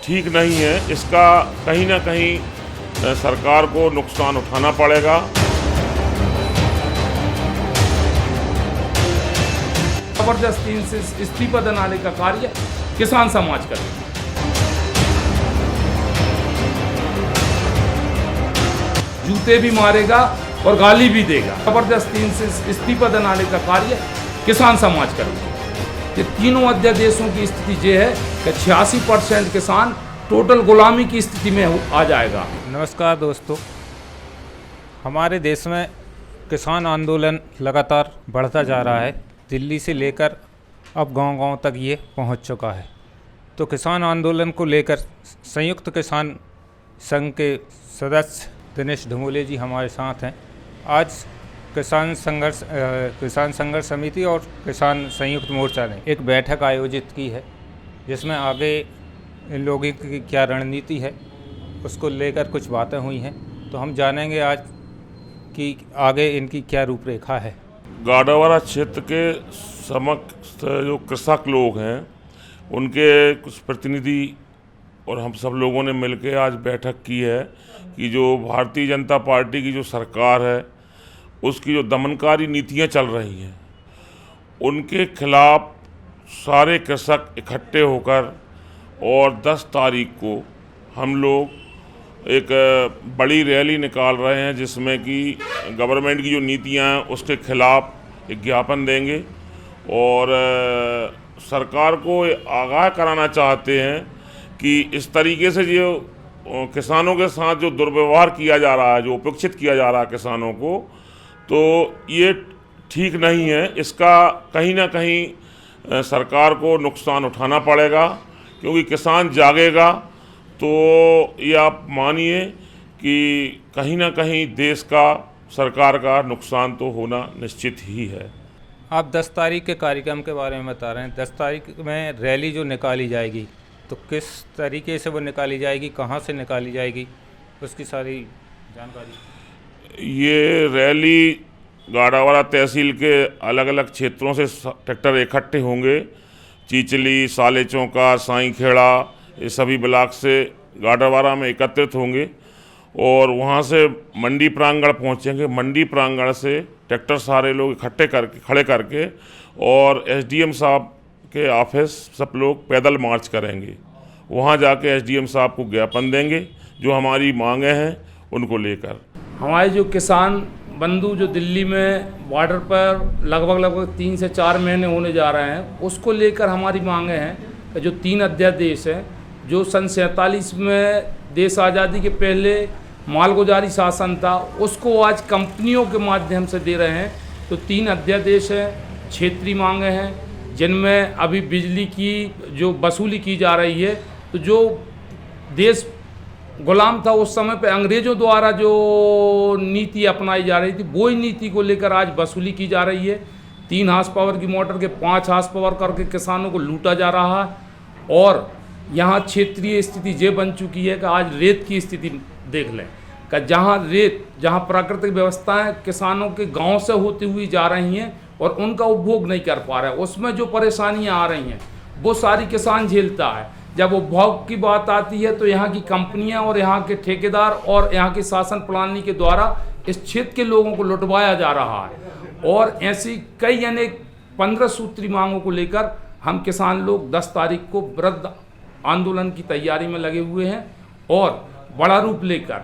ठीक नहीं है। इसका कहीं ना कहीं सरकार को नुकसान उठाना पड़ेगा। जबरदस्ती से इस्तीफा दिलाने का कार्य किसान समाज करेगा। जूते भी मारेगा और गाली भी देगा। जबरदस्ती से इस्तीफा दिलाने का कार्य किसान समाज करेगा। ये तीनों अध्यादेशों की स्थिति ये है कि 86% किसान टोटल गुलामी की स्थिति में आ जाएगा। नमस्कार दोस्तों, हमारे देश में किसान आंदोलन लगातार बढ़ता जा रहा है। दिल्ली से लेकर अब गांव-गांव तक ये पहुंच चुका है। तो किसान आंदोलन को लेकर संयुक्त किसान संघ के सदस्य दिनेश धुमोले जी हमारे साथ हैं। आज किसान संघर्ष समिति और किसान संयुक्त मोर्चा ने एक बैठक आयोजित की है, जिसमें आगे इन लोगों की क्या रणनीति है उसको लेकर कुछ बातें हुई हैं। तो हम जानेंगे आज कि आगे इनकी क्या रूपरेखा है। गाडावारा क्षेत्र के समस्त जो कृषक लोग हैं उनके कुछ प्रतिनिधि और हम सब लोगों ने मिलकर आज बैठक की है कि जो भारतीय जनता पार्टी की जो सरकार है उसकी जो दमनकारी नीतियां चल रही हैं उनके खिलाफ सारे कृषक इकट्ठे होकर और 10 तारीख को हम लोग एक बड़ी रैली निकाल रहे हैं, जिसमें कि गवर्नमेंट की जो नीतियां हैं उसके खिलाफ एक ज्ञापन देंगे और सरकार को आगाह कराना चाहते हैं कि इस तरीके से जो किसानों के साथ जो दुर्व्यवहार किया जा रहा है, जो उपेक्षित किया जा रहा है किसानों को, तो ये ठीक नहीं है। इसका कहीं ना कहीं सरकार को नुकसान उठाना पड़ेगा, क्योंकि किसान जागेगा तो ये आप मानिए कि कहीं ना कहीं देश का, सरकार का नुकसान तो होना निश्चित ही है। आप 10 तारीख के कार्यक्रम के बारे में बता रहे हैं। 10 तारीख में रैली जो निकाली जाएगी, तो किस तरीके से वो निकाली जाएगी, कहाँ से निकाली जाएगी, उसकी सारी जानकारी। ये रैली गाडावारा तहसील के अलग अलग क्षेत्रों से ट्रैक्टर इकट्ठे होंगे। चीचली, साले चौका, साई खेड़ा, ये सभी ब्लॉक से गाडावारा में एकत्रित होंगे और वहाँ से मंडी प्रांगण पहुँचेंगे। मंडी प्रांगण से ट्रैक्टर सारे लोग इकट्ठे करके खड़े करके और एसडीएम साहब के ऑफिस सब लोग पैदल मार्च करेंगे। वहाँ जाके एसडीएम साहब को ज्ञापन देंगे जो हमारी मांगें हैं उनको लेकर। हमारे जो किसान बंधु जो दिल्ली में बॉर्डर पर लगभग 3 से 4 महीने होने जा रहे हैं, उसको लेकर हमारी मांगें हैं कि जो 3 अध्यादेश हैं, जो सन 47 में देश आज़ादी के पहले मालगुजारी शासन था, उसको आज कंपनियों के माध्यम से दे रहे हैं। तो 3 अध्यादेश हैं, क्षेत्रीय मांगें हैं, जिनमें अभी बिजली की जो वसूली की जा रही है। तो जो देश गुलाम था उस समय पे अंग्रेज़ों द्वारा जो नीति अपनाई जा रही थी, वही नीति को लेकर आज वसूली की जा रही है। 3 हार्स पावर की मोटर के 5 हार्स पावर करके किसानों को लूटा जा रहा है। और यहाँ क्षेत्रीय स्थिति ये बन चुकी है कि आज रेत की स्थिति देख लें कि जहाँ प्राकृतिक व्यवस्थाएं किसानों के गांव से होती हुई जा रही हैं और उनका उपभोग नहीं कर पा रहा है, उसमें जो परेशानियां आ रही हैं वो सारी किसान झेलता है। जब उपभोग की बात आती है तो यहाँ की कंपनियां और यहाँ के ठेकेदार और यहाँ की शासन प्रणाली के द्वारा इस क्षेत्र के लोगों को लुटवाया जा रहा है। और ऐसी कई अनेक 15 सूत्री मांगों को लेकर हम किसान लोग 10 तारीख को वृहद आंदोलन की तैयारी में लगे हुए हैं और बड़ा रूप लेकर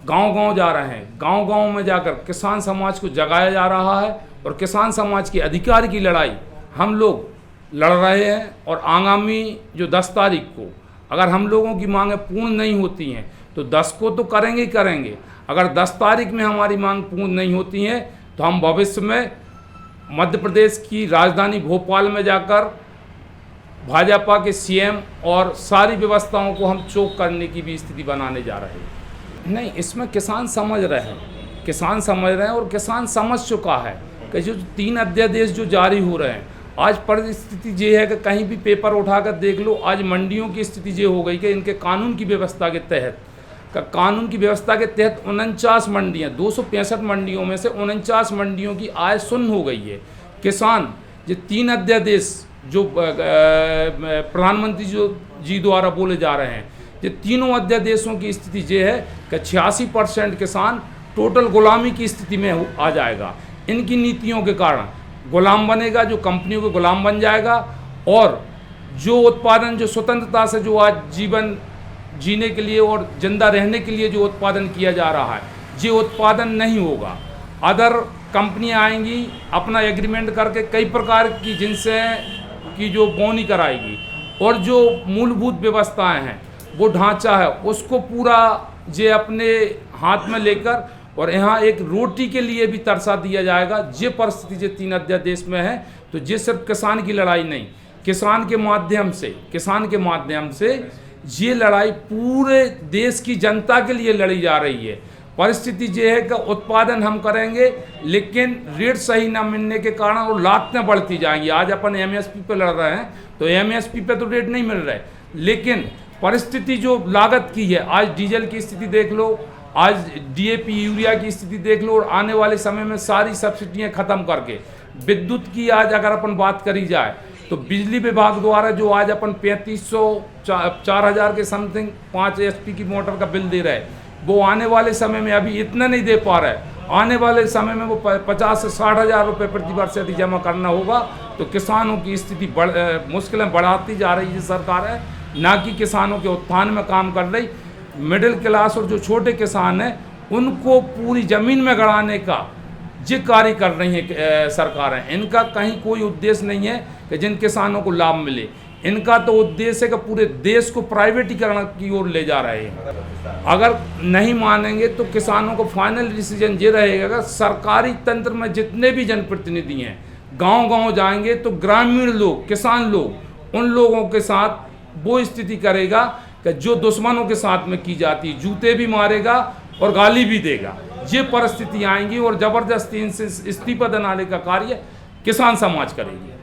गांव-गांव जा रहे हैं। गांव-गांव में जाकर किसान समाज को जगाया जा रहा है और किसान समाज के अधिकार की लड़ाई हम लोग लड़ रहे हैं। और आगामी जो 10 तारीख को अगर हम लोगों की मांगें पूर्ण नहीं होती हैं तो 10 को तो करेंगे ही करेंगे। अगर 10 तारीख में हमारी मांग पूर्ण नहीं होती हैं तो हम भविष्य में मध्य प्रदेश की राजधानी भोपाल में जाकर भाजपा के सीएम और सारी व्यवस्थाओं को हम चोक करने की भी स्थिति बनाने जा रहे हैं। नहीं, इसमें किसान समझ रहे हैं और किसान समझ चुका है कि जो 3 अध्यादेश जो जारी हो रहे हैं, आज परिस्थिति ये है कि कहीं भी पेपर उठाकर देख लो, आज मंडियों की स्थिति ये हो गई कि इनके कानून की व्यवस्था के तहत 49 मंडियाँ, 265 मंडियों में से 49 मंडियों की आय शून्य हो गई है। किसान ये 3 अध्यादेश जो प्रधानमंत्री जी द्वारा बोले जा रहे हैं, ये तीनों अध्यादेशों की स्थिति ये है कि 86% किसान टोटल गुलामी की स्थिति में आ जाएगा। इनकी नीतियों के कारण गुलाम बनेगा, जो कंपनियों के गुलाम बन जाएगा, और जो उत्पादन, जो स्वतंत्रता से जो आज जीवन जीने के लिए और जिंदा रहने के लिए जो उत्पादन किया जा रहा है, ये उत्पादन नहीं होगा। अदर कंपनियां आएंगी अपना एग्रीमेंट करके कई प्रकार की जिनसे की जो बोनी कराएगी, और जो मूलभूत व्यवस्थाएं हैं, वो ढांचा है, उसको पूरा ये अपने हाथ में लेकर और यहाँ एक रोटी के लिए भी तरसा दिया जाएगा। ये परिस्थिति जो 3 अध्यादेश में है, तो ये सिर्फ किसान की लड़ाई नहीं, किसान के माध्यम से ये लड़ाई पूरे देश की जनता के लिए लड़ी जा रही है। परिस्थिति ये है कि उत्पादन हम करेंगे, लेकिन रेट सही ना मिलने के कारण वो लागतें बढ़ती जाएंगी। आज अपन एमएसपी पे लड़ रहे हैं, तो एमएसपी पे तो रेट नहीं मिल रहा है, लेकिन परिस्थिति जो लागत की है, आज डीजल की स्थिति देख लो, आज डीएपी यूरिया की स्थिति देख लो, और आने वाले समय में सारी सब्सिडियाँ ख़त्म करके विद्युत की आज अगर अपन बात करी जाए, तो बिजली विभाग द्वारा जो आज अपन 3500 4000 के समथिंग 5 HP की मोटर का बिल दे रहे हैं, वो आने वाले समय में अभी इतना नहीं दे पा रहा है। आने वाले समय में वो 50 से 60 हज़ार रुपये प्रति वर्ष से अधिक जमा करना होगा। तो किसानों की स्थिति मुश्किलें बढ़ाती जा रही है सरकार है, ना कि किसानों के उत्थान में काम कर रही। मिडिल क्लास और जो छोटे किसान हैं, उनको पूरी ज़मीन में गड़ाने का ये कार्य कर रही है सरकारें। इनका कहीं कोई उद्देश्य नहीं है कि जिन किसानों को लाभ मिले, इनका तो उद्देश्य है कि पूरे देश को प्राइवेटीकरण की ओर ले जा रहे हैं। अगर नहीं मानेंगे तो किसानों को फाइनल डिसीजन ये रहेगा, सरकारी तंत्र में जितने भी जनप्रतिनिधि हैं गांव-गांव जाएंगे तो ग्रामीण लोग, किसान लोग, उन लोगों के साथ वो स्थिति करेगा कि जो दुश्मनों के साथ में की जाती है, जूते भी मारेगा और गाली भी देगा। ये परिस्थिति आएंगी और ज़बरदस्ती इनसे इस्तीफा दिलाने का कार्य किसान समाज करेगी।